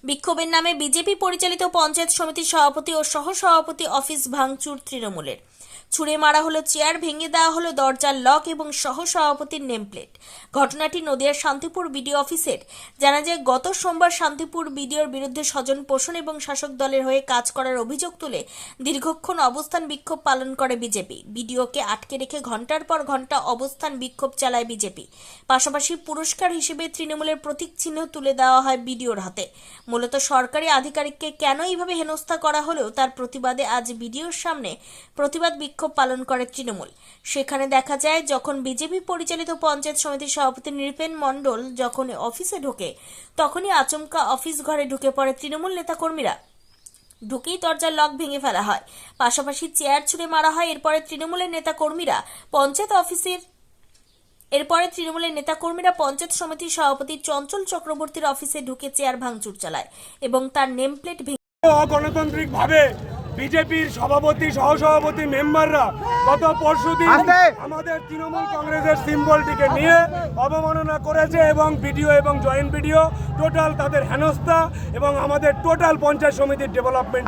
বিক্ষোভের নামে বিজেপি পরিচালিত পঞ্চায়েত সমিতির সভাপতি ও সহসভাপতি অফিস ভাঙচুর তৃণমূলের। ছুঁড়ে মারা হলো চেয়ার, ভেঙে দেওয়া হলো দরজার লক এবং সহসভাপতির নেমপ্লেট। ঘটনাটি নদিয়ার শান্তিপুর বিডিও অফিসের। জানা যায়, গত সোমবার শান্তিপুর বিডিওর বিরুদ্ধে স্বজন পোষণ এবং শাসক দলের হয়ে কাজ করার অভিযোগ তুলে দীর্ঘক্ষণ অবস্থান বিক্ষোভ পালন করে বিজেপি। বিডিওকে আটকে রেখে ঘন্টার পর ঘন্টা অবস্থান বিক্ষোভ চালায় বিজেপি। পাশাপাশি পুরস্কার হিসেবে তৃণমূলের প্রতীক চিহ্ন তুলে দেওয়া হয় বিডিওর হাতে। মূলত সরকারি আধিকারিককে কেন এইভাবে হেনস্থা করা হলেও তার প্রতিবাদে আজ বিডিওর সামনে প্রতিবাদ বিক্ষোভ পালন করে তৃণমূল। সেখানে দেখা যায়, যখন বিজেপি পরিচালিত পঞ্চায়েত সমিতির সভাপতি নৃপেন মণ্ডল যখন অফিসে ঢোকে, তখনই আচমকা অফিস ঘরে ঢুকে পড়ে তৃণমূল নেতাকর্মীরা। ঢুকেই দরজার লক ভেঙে ফেলা হয়, পাশাপাশি চেয়ার ছুঁড়ে মারা হয়। এরপরে তৃণমূলের নেতাকর্মীরা পঞ্চায়েত সমিতির সভাপতি চঞ্চল চক্রবর্তীর অফিসে ঢুকে চেয়ার ভাঙচুর চালায় এবং তার নেমপ্লেট অগণতান্ত্রিক ভাবে বিজেপির সভাপতি সহসভাপতি মেম্বাররা গত পরশুদিন আমাদের তৃণমূল কংগ্রেসের সিম্বলটিকে নিয়ে অবমাননা করেছে এবং বিডিও এবং জয়েন্ট বিডিও টোটাল তাদের হেনস্থা এবং আমাদের টোটাল পঞ্চায়েত সমিতির ডেভেলপমেন্ট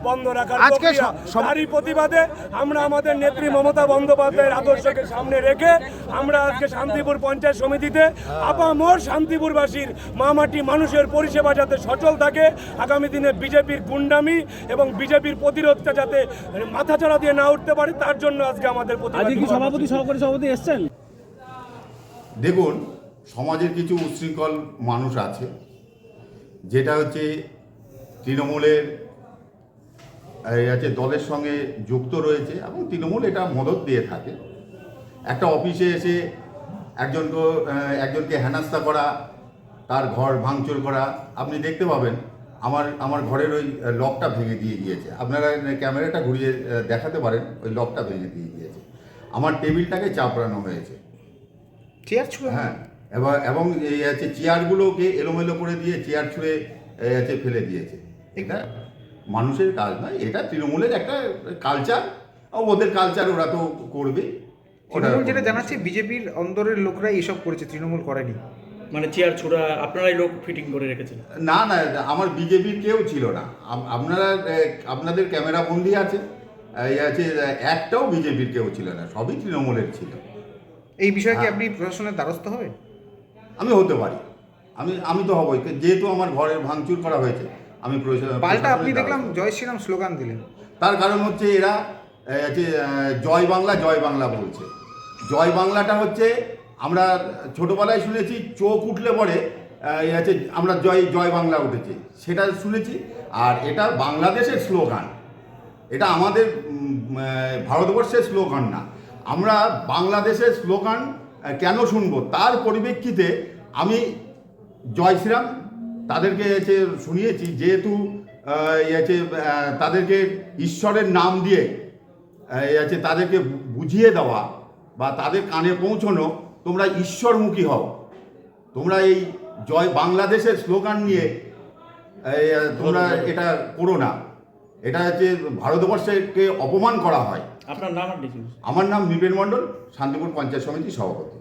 বন্ধ রাখার প্রক্রিয়া। তারই প্রতিবাদে আমরা আমাদের নেত্রী মমতা বন্দ্যোপাধ্যায়ের আদর্শকে সামনে রেখে আমরা আজকে শান্তিপুর পঞ্চায়েত সমিতিতে আপামর শান্তিপুরবাসীর মামাটি মানুষের পরিষেবা যাতে সচল থাকে, আগামী দিনে বিজেপির গুন্ডামি এবং বিজেপির প্রতিরোধটা যাতে মাথাচাড়া দিয়ে না উঠতে পারে, তার জন্য আজকে আমাদের সভাপতি সহকারী সভাপতি এসেছেন। দেখুন, সমাজের কিছু উচ্ছৃঙ্খল মানুষ আছে, যেটা হচ্ছে তৃণমূলের দলের সঙ্গে যুক্ত রয়েছে এবং তৃণমূল এটা মদত দিয়ে থাকে। একটা অফিসে এসে একজনকে হেনস্থা করা, তার ঘর ভাঙচুর করা, আপনি দেখতে পাবেন আমার ঘরের ওই লকটা ভেঙে দিয়ে গিয়েছে। আপনারা ক্যামেরাটা ঘুরিয়ে দেখাতে পারেন, ওই লকটা ভেঙে দিয়ে গিয়েছে। আমার টেবিলটাকে চাপড়ানো হয়েছে, চেয়ার ছুঁড়ে, হ্যাঁ, এবং এই চেয়ারগুলোকে এলোমেলো করে দিয়ে চেয়ার ছুঁড়ে ফেলে দিয়েছে। এটা মানুষের কাজ নয়, এটা তৃণমূলের একটা কালচার। ওদের কালচার ওরা তো করবে। তৃণমূল যেটা জানাচ্ছে বিজেপির অন্দরের লোকরা এসব করেছে, তৃণমূল করেনি। মানে চেয়ার ছোড়া আপনারাই লোক ফিটিং করে রেখেছেন? না, আমার বিজেপির কেউ ছিল না। আপনাদের ক্যামেরা বন্দি আছে, একটাও বিজেপির কেউ ছিল না, সবই তৃণমূলের ছিল। এই বিষয়ে কি আপনি প্রশাসনের দ্বারস্থ হবেন? আমি হতে পারি, আমি তো হবই, যেহেতু আমার ঘরের ভাঙচুর করা হয়েছে। আমি পাল্টা আপনি দেখলাম জয় শ্রীরাম স্লোগান দিলেন। তার কারণ হচ্ছে এরা জয় বাংলা জয় বাংলা বলছে। জয় বাংলাটা হচ্ছে, আমরা ছোটোবেলায় শুনেছি চোখ উঠলে পরে আমরা জয় বাংলা উঠেছি, সেটা শুনেছি। আর এটা বাংলাদেশের স্লোগান, এটা আমাদের ভারতবর্ষের স্লোগান না। আমরা বাংলাদেশের স্লোগান কেন শুনবো? তার পরিপ্রেক্ষিতে আমি জয় শ্রীরাম তাদেরকে শুনিয়েছি, যেহেতু তাদেরকে ঈশ্বরের নাম দিয়ে তাদেরকে বুঝিয়ে দেওয়া বা তাদের কানে পৌঁছানো, তোমরা ঈশ্বরমুখী হও, তোমরা এই জয় বাংলাদেশের স্লোগান নিয়ে তোমরা এটা করো না। এটা ভারতবর্ষকে অপমান করা হয়। আপনার নাম? আমার নাম নৃপেন মণ্ডল, শান্তিপুর পঞ্চায়েত সমিতির সভাপতি।